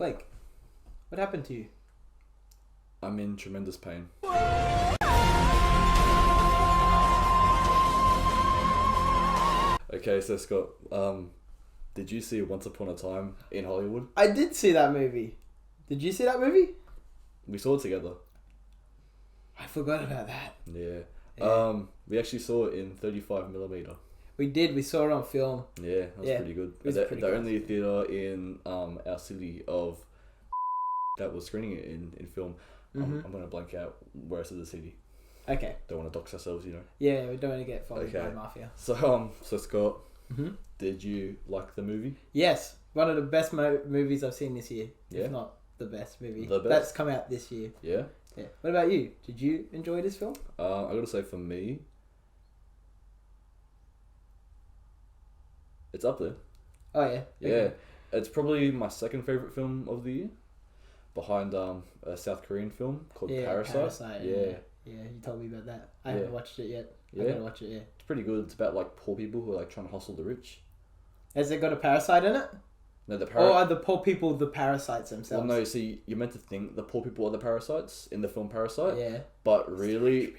Blake, what happened to you? I'm in tremendous pain. Okay, so Scott, did you see Once Upon a Time in Hollywood? I did see that movie. Did you see that movie? We saw it together. I forgot about that. Yeah. We actually saw it in 35mm. We did. We saw it on film. Yeah, that was pretty good. It was the pretty good. only theatre in our city of that was screening it in film. I'm going to blank out where it's in the city. Okay. Don't want to dox ourselves, you know. Yeah, we don't want to get followed by Okay. mafia. So Scott, did you like the movie? Yes, one of the best movies I've seen this year. Yeah. If not the best movie. The best? That's come out this year. Yeah. Yeah. What about you? Did you enjoy this film? I gotta say, for me, it's up there. Oh yeah. Yeah, Okay. it's probably my second favorite film of the year, behind a South Korean film called Parasite. Yeah, you told me about that. I haven't watched it yet. Yeah. I gotta watch it. Yeah. It's pretty good. It's about like poor people who are like trying to hustle the rich. Has it got a parasite in it? No, Or are the poor people the parasites themselves? Well, no. See, you're meant to think the poor people are the parasites in the film Parasite. Yeah. But really,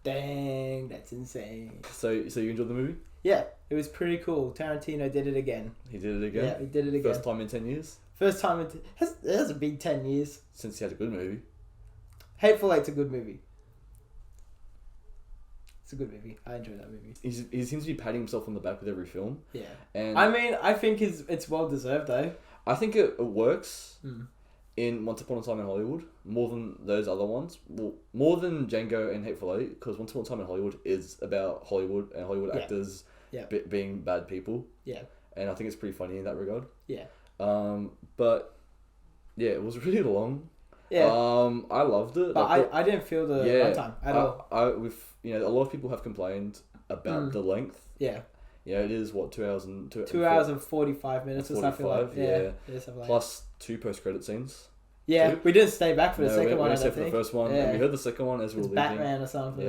Dang, that's insane. so you enjoyed the movie? Yeah, it was pretty cool. Tarantino did it again. He did it again. Yeah, he did it again. First time in 10 years First time it hasn't been 10 years. since he had a good movie. Hateful Eight's a good movie. It's a good movie. I enjoy that movie. He seems to be patting himself on the back with every film. Yeah. And I mean, I think it's well deserved though. I think it works in Once Upon a Time in Hollywood more than those other ones. Well, more than Django and Hateful Eight, because Once Upon a Time in Hollywood is about Hollywood and Hollywood actors being bad people. Yeah. And I think it's pretty funny in that regard. Yeah. But yeah, it was really long. Yeah. I loved it. But like, I didn't feel the runtime at all. A lot of people have complained about the length. Yeah. Yeah, it is what 2 hours and 2 hours and 45 minutes or something like that. Yeah. Something like Plus 2 post-credit scenes. Yeah, Two? we didn't stay back for the second we one. I didn't stay don't for the think. first one, and we heard the second one as we were leaving. Batman or something.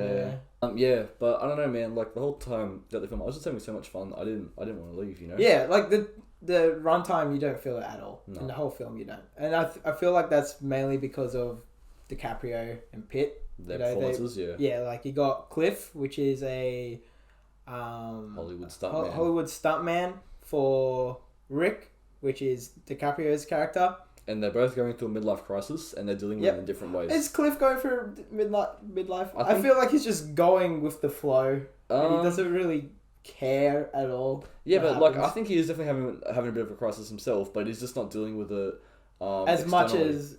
Yeah. But I don't know, man. Like the whole time that the film, I was just having so much fun. I didn't want to leave. You know. Yeah, like the runtime, you don't feel it at all. No. In the whole film, you don't. And I feel like that's mainly because of DiCaprio and Pitt. Their performances, Yeah, like you got Cliff, which is a Hollywood stuntman. Hollywood stuntman for Rick, which is DiCaprio's character. And they're both going through a midlife crisis, and they're dealing with it in different ways. Is Cliff going through midlife? I I feel like he's just going with the flow. And he doesn't really care at all. Yeah, but happens. like I think he is definitely having a bit of a crisis himself, but he's just not dealing with it as much externally. as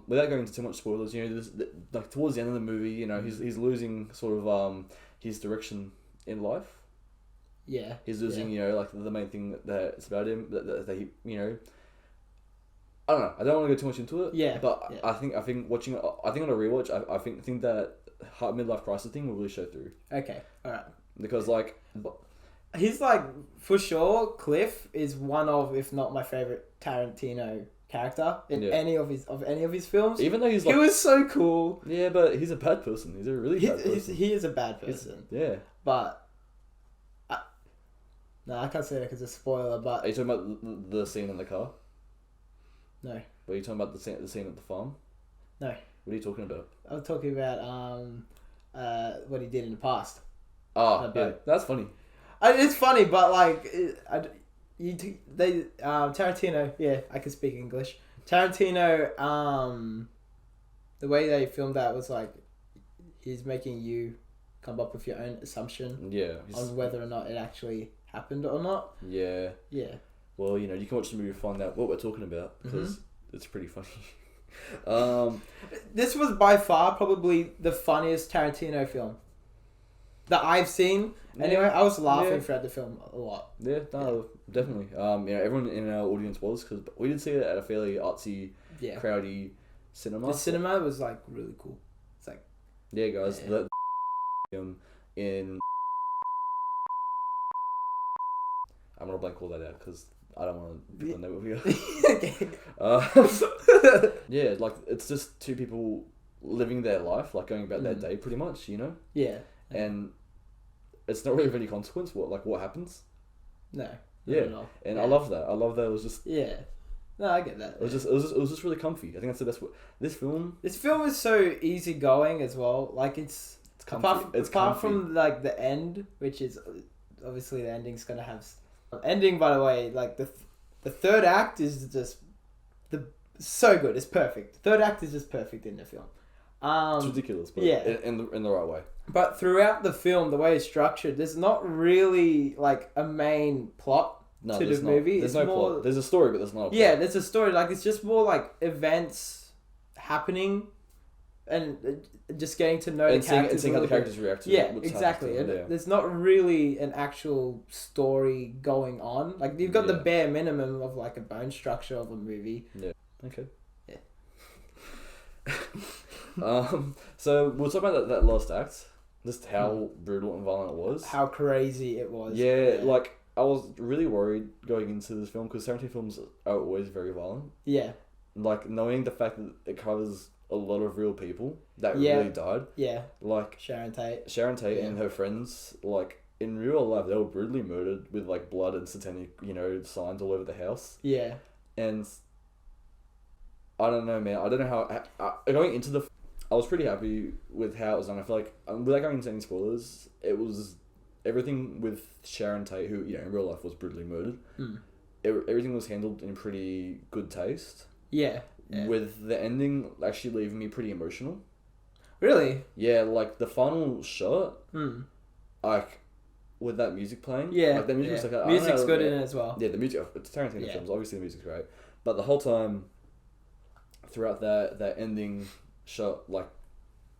without going into too much spoilers, you know, like towards the end of the movie, you know, he's losing sort of his direction in life. Yeah, he's losing, you know, like the main thing that it's about him that he, you know. I don't know. I don't want to go too much into it. Yeah, but I think watching. I think on a rewatch, I think that midlife crisis thing will really show through. Okay, all right. Because like, he's like for sure. Cliff is one of, if not my favorite Tarantino character in any of his films. Even though he was so cool. Yeah, but he's a bad person. He's a really bad person. He is a bad person. But. No, I can't say that because it's a spoiler. But are you talking about the scene in the car? No. Are you talking about the scene at the farm? No. What are you talking about? I was talking about what he did in the past. Oh, yeah, that's funny. It's funny, but like Tarantino. Yeah, I can speak English. Tarantino. The way they filmed that was like he's making you come up with your own assumption. Yeah. On whether or not it actually happened or not. Yeah. Yeah. Well, you know, you can watch the movie and find out what we're talking about because it's pretty funny. This was by far probably the funniest Tarantino film that I've seen. Anyway, I was laughing throughout the film a lot. Yeah, no, definitely. You know, everyone in our audience was, because we did see it at a fairly artsy, crowdy cinema. The cinema was like really cool. It's like guys, the in. I'm gonna blank all that out because I don't want to people know what we are. Yeah, like it's just two people living their life, like going about their day, pretty much, you know. Yeah. And it's not really of any consequence what happens. No. Yeah, and I love that. I love that. It was just No, I get that. It was just really comfy. I think that's the best. This film is so easygoing as well. Like it's comfy. Apart from like the end, which is obviously the ending's gonna have ending. By the way, like the third act is just so good. It's perfect. The third act is just perfect in the film. It's ridiculous, but in the right way. But throughout the film, the way it's structured, there's not really like a main plot to the movie. There's no plot. There's a story, but there's not a plot. Yeah, there's a story. Like it's just more like events happening, and just getting to know the characters and seeing how the characters react to it. Exactly. There's not really an actual story going on. Like you've got the bare minimum of like a bone structure of a movie. Yeah. Okay. Yeah. So we'll talk about that last act. Just how brutal and violent it was. How crazy it was. Yeah, like I was really worried going into this film because Tarantino films are always very violent. Yeah. Like knowing the fact that it covers a lot of real people that really died. Yeah. Like Sharon Tate and her friends, like in real life, they were brutally murdered with like blood and satanic, signs all over the house. Yeah. And I don't know, man. I don't know how going into the. I was pretty happy with how it was done. I feel like, without going into any spoilers, it was everything with Sharon Tate, who in real life was brutally murdered. Everything was handled in pretty good taste. Yeah. With the ending actually leaving me pretty emotional. Really? Yeah, like the final shot. Like with that music playing. Yeah. Like the music was like music's good in it as well. Yeah, the music. It's Tarantino films. Obviously, the music's great, but the whole time, throughout that ending shot, like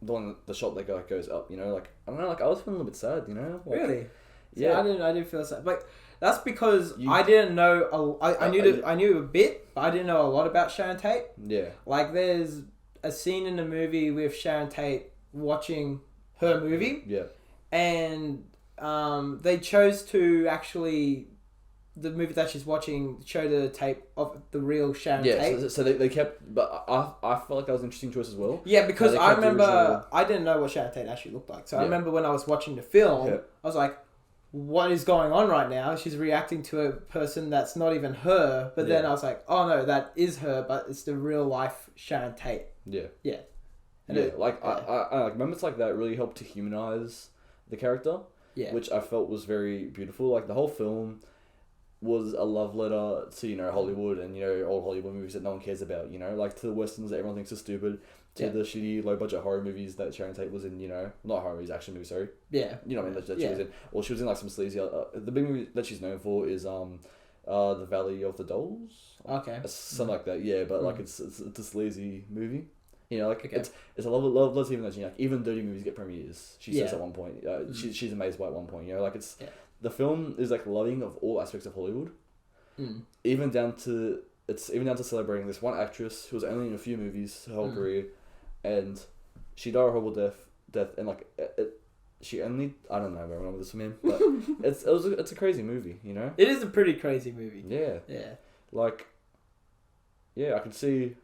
the shot that goes up, like I don't know, like I was feeling a little bit sad, like, really. Yeah, I didn't feel sad, but that's because I didn't know. I knew a bit, but I didn't know a lot about Sharon Tate. Yeah, like there's a scene in the movie with Sharon Tate watching her movie. Yeah, and they chose to actually. The movie that she's watching show the tape of the real Sharon Tate. Yeah, so they kept... But I felt like that was an interesting choice as well. Yeah, because I remember... I didn't know what Sharon Tate actually looked like. So I remember when I was watching the film, I was like, what is going on right now? She's reacting to a person that's not even her. But then I was like, oh no, that is her, but it's the real life Sharon Tate. Yeah. Yeah. And I like moments like that really helped to humanize the character. Yeah. Which I felt was very beautiful. Like the whole film was a love letter to, Hollywood and, old Hollywood movies that no one cares about, like to the westerns that everyone thinks are stupid, to the shitty low budget horror movies that Sharon Tate was in, not horror movies, action movies, sorry. Yeah. You know what I mean, that she was in. Or she was in like some sleazy, the big movie that she's known for is The Valley of the Dolls. Okay. Something like that, yeah, but like it's a sleazy movie. It's a love even that like even dirty movies get premieres. She says at one point, she's amazed by at one point. Like it's the film is like loving of all aspects of Hollywood, even down to celebrating this one actress who was only in a few movies her whole career, and she died a horrible death, and like she only I don't know if I remember this man, but it's a crazy movie, It is a pretty crazy movie. Yeah. Yeah. Like, yeah, I can see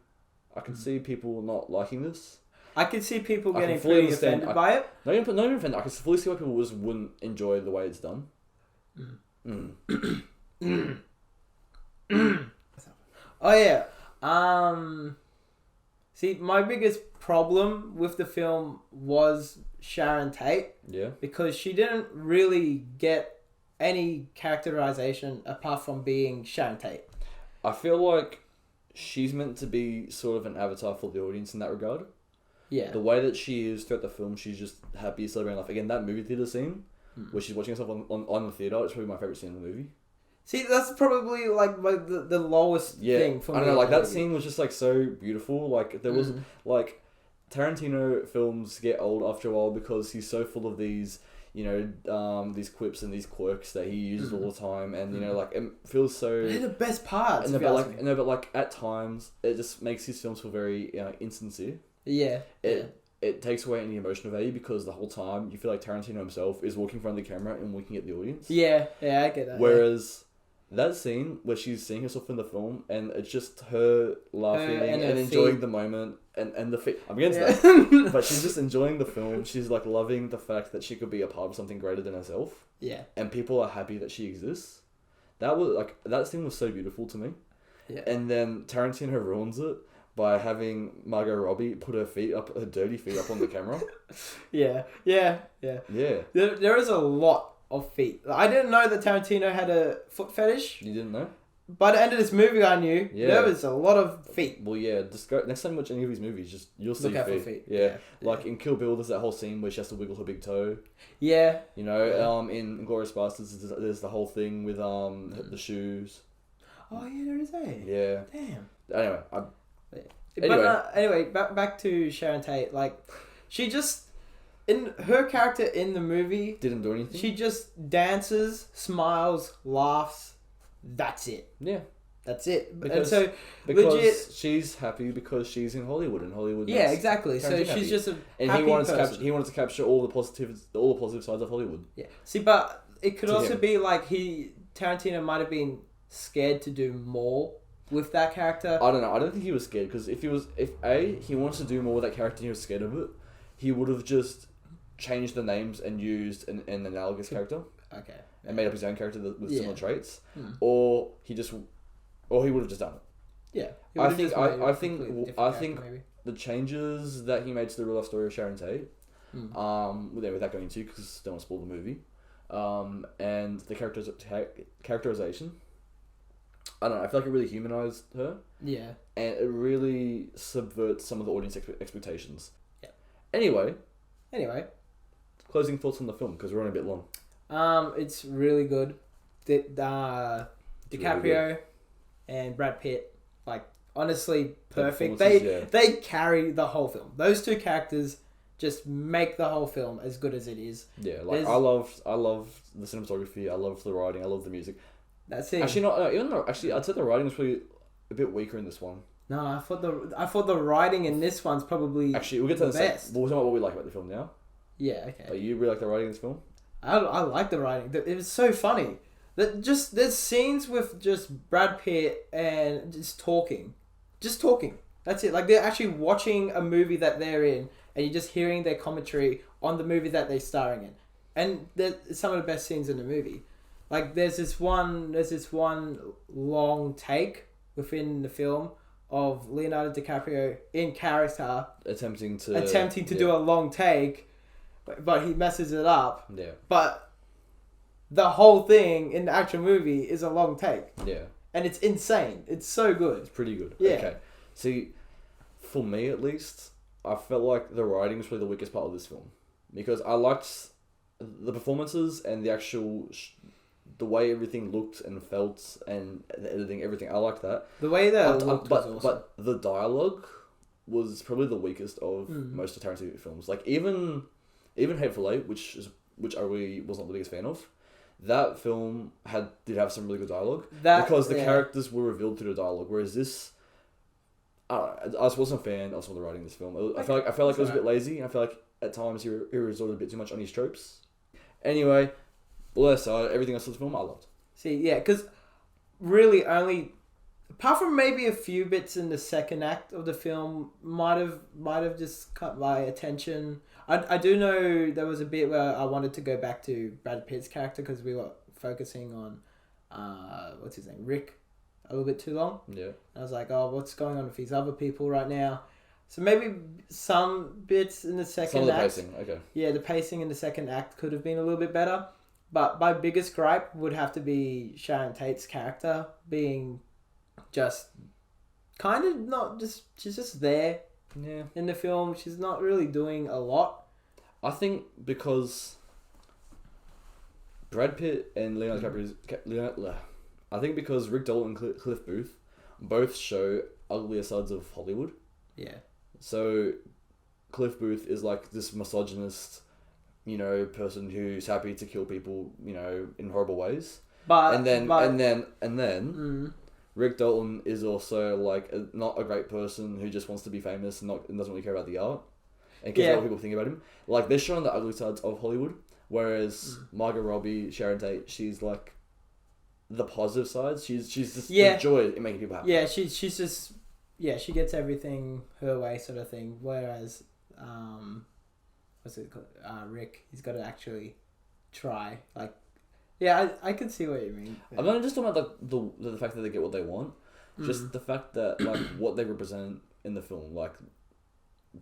people not liking this. I can see people getting pretty offended by it. Not even offended. I can fully see why people just wouldn't enjoy the way it's done. Oh yeah. See, my biggest problem with the film was Sharon Tate. Yeah. Because she didn't really get any characterization apart from being Sharon Tate. I feel like she's meant to be sort of an avatar for the audience in that regard. Yeah. The way that she is throughout the film, she's just happy, celebrating life. Again, that movie theater scene where she's watching herself on the theater, it's probably my favorite scene in the movie. See, that's probably like the lowest thing for me. I don't know, like that scene was just like so beautiful. Like there was like Tarantino films get old after a while because he's so full of these, these quips and these quirks that he uses all the time, and like it feels so. They're the best parts. But like at times it just makes his films feel very insincere. Yeah. It takes away any emotional value because the whole time you feel like Tarantino himself is walking in front of the camera and winking at the audience. Yeah, I get that. Whereas that scene where she's seeing herself in the film and it's just her laughing and enjoying the moment and the feet. I'm against that. But she's just enjoying the film. She's like loving the fact that she could be a part of something greater than herself. Yeah. And people are happy that she exists. that scene was so beautiful to me. Yeah. And then Tarantino ruins it by having Margot Robbie put her dirty feet up on the camera. Yeah. Yeah. There is a lot of feet. I didn't know that Tarantino had a foot fetish. You didn't know? By the end of this movie, I knew there was a lot of feet. Well, yeah. Just go next time you watch any of these movies, you'll see Look out for feet. Yeah. Like in Kill Bill, there's that whole scene where she has to wiggle her big toe. Yeah. You know, in Inglourious Basterds, there's the whole thing with the shoes. Oh yeah, there is a. Yeah. Damn. Anyway, anyway, back to Sharon Tate. Like, she just in her character in the movie didn't do anything. She just dances, smiles, laughs. That's it. Yeah. That's it. Because legit, she's happy because she's in Hollywood, and Hollywood. Yeah, exactly. So she's happy. Just a and happy he wanted to capture all the positive sides of Hollywood. Yeah. See, but it could also be like Tarantino might have been scared to do more with that character. I don't know. I don't think he was scared, because if he wanted to do more with that character and he was scared of it, he would have just changed the names and used an analogous character. Okay. And made up his own character with similar traits, or he would have just done it. Yeah. I think the changes that he made to the real life story of Sharon Tate, without going into, because don't want to spoil the movie, and the characterization. I don't know. I feel like it really humanized her. Yeah. And it really subverts some of the audience expectations. Yeah. Anyway. Closing thoughts on the film, because we're on a bit long. It's really good. DiCaprio really good. And Brad Pitt, like, honestly perfect. They carry the whole film. Those two characters just make the whole film as good as it is. Yeah, like I love the cinematography. I love the writing. I love the music. That's it. Actually, I'd say the writing was probably a bit weaker in this one. No, I thought the writing in this one's probably actually we'll get to the best. We'll talk about what we like about the film now. Yeah. Okay. You really like the writing in this film? I like the writing. It was so funny. There's scenes with just Brad Pitt and just talking. That's it. Like, they're actually watching a movie that they're in, and you're just hearing their commentary on the movie that they're starring in. And it's some of the best scenes in the movie. Like, there's this one long take within the film of Leonardo DiCaprio in character attempting to do a long take. But he messes it up. Yeah. But the whole thing in the actual movie is a long take. Yeah. And it's insane. It's so good. It's pretty good. Yeah. Okay. See, for me at least, I felt like the writing was probably the weakest part of this film. Because I liked the performances and the actual... the way everything looked and felt and the editing, everything. I liked that. The way that looked was awesome. But the dialogue was probably the weakest of most of Tarantino films. Like, even Hateful Eight, which I really was not the biggest fan of, that film did have some really good dialogue because the characters were revealed through the dialogue. Whereas this, I just wasn't a fan of some of the writing in this film. I felt like it was a bit lazy. I feel like at times he resorted a bit too much on his tropes. Anyway, all that aside, everything else in the film I loved. See, yeah, because really only, apart from maybe a few bits in the second act of the film, might have just caught my attention. I do know there was a bit where I wanted to go back to Brad Pitt's character because we were focusing on, what's his name, Rick, a little bit too long. Yeah. I was like, oh, what's going on with these other people right now? So maybe some bits in the second act. Some of the pacing, okay. Yeah, the pacing in the second act could have been a little bit better. But my biggest gripe would have to be Sharon Tate's character being just kind of not just... She's just there. Yeah. In the film, she's not really doing a lot. I think because Brad Pitt and Leonardo DiCaprio, I think because Rick Dalton and Cliff Booth both show uglier sides of Hollywood. Yeah. So Cliff Booth is like this misogynist, person who's happy to kill people, in horrible ways. And then Rick Dalton is also like not a great person who just wants to be famous and doesn't really care about the art and cares about what people think about him. Like, they're showing the ugly sides of Hollywood, whereas Margot Robbie, Sharon Tate, she's like the positive sides. She's just the joy in making people happy. Yeah, she's just she gets everything her way, sort of thing. Whereas what's it called? Rick, he's got to actually try. Like, Yeah, I can see what you mean. Yeah. I'm not just talking about the fact that they get what they want, just the fact that like what they represent in the film, like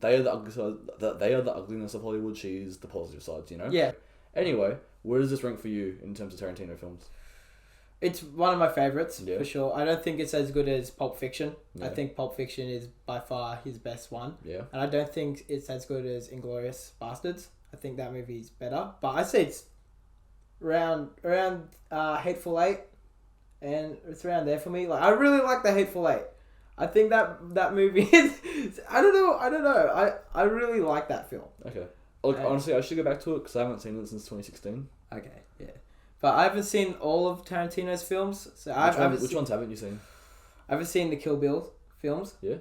they are the ugly side, they are the ugliness of Hollywood. She's the positive sides, you know. Yeah. Anyway, where does this rank for you in terms of Tarantino films? It's one of my favorites for sure. I don't think it's as good as Pulp Fiction. Yeah. I think Pulp Fiction is by far his best one. Yeah. And I don't think it's as good as Inglourious Bastards. I think that movie's better. But I say it's around Hateful Eight, and it's around there for me. Like I really like the Hateful Eight. I think that movie is. I don't know. I really like that film. Okay. Look, honestly, I should go back to it because I haven't seen it since 2016. Okay. Yeah. But I haven't seen all of Tarantino's films. So which ones haven't you seen? I haven't seen the Kill Bill films. Yeah.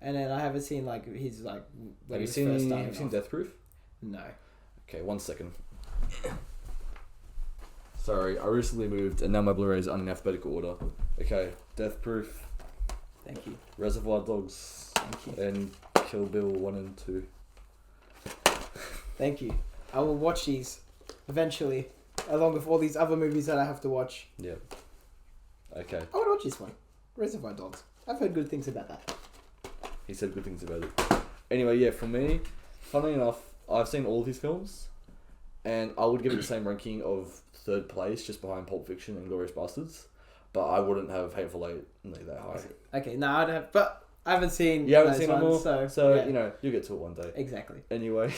And then I haven't seen like his like. Have you seen Death Proof? No. Okay, 1 second. Sorry, I recently moved and now my Blu-rays are in alphabetical order. Okay, Death Proof. Thank you. Reservoir Dogs. Thank you. And Kill Bill 1 and 2. Thank you. I will watch these eventually, along with all these other movies that I have to watch. Yeah. Okay. I would watch this one. Reservoir Dogs. I've heard good things about that. He said good things about it. Anyway, yeah, for me, funnily enough, I've seen all of his films, and I would give it the same ranking of third place, just behind Pulp Fiction and Glorious Bastards. But I wouldn't have Hateful Eight nearly that high. Okay, no, I'd have, but I haven't seen. You haven't seen them all, so yeah. You know you'll get to it one day. Exactly. Anyway.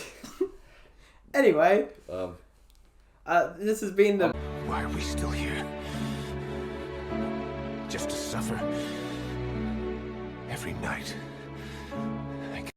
This has been the. Why are we still here? Just to suffer every night.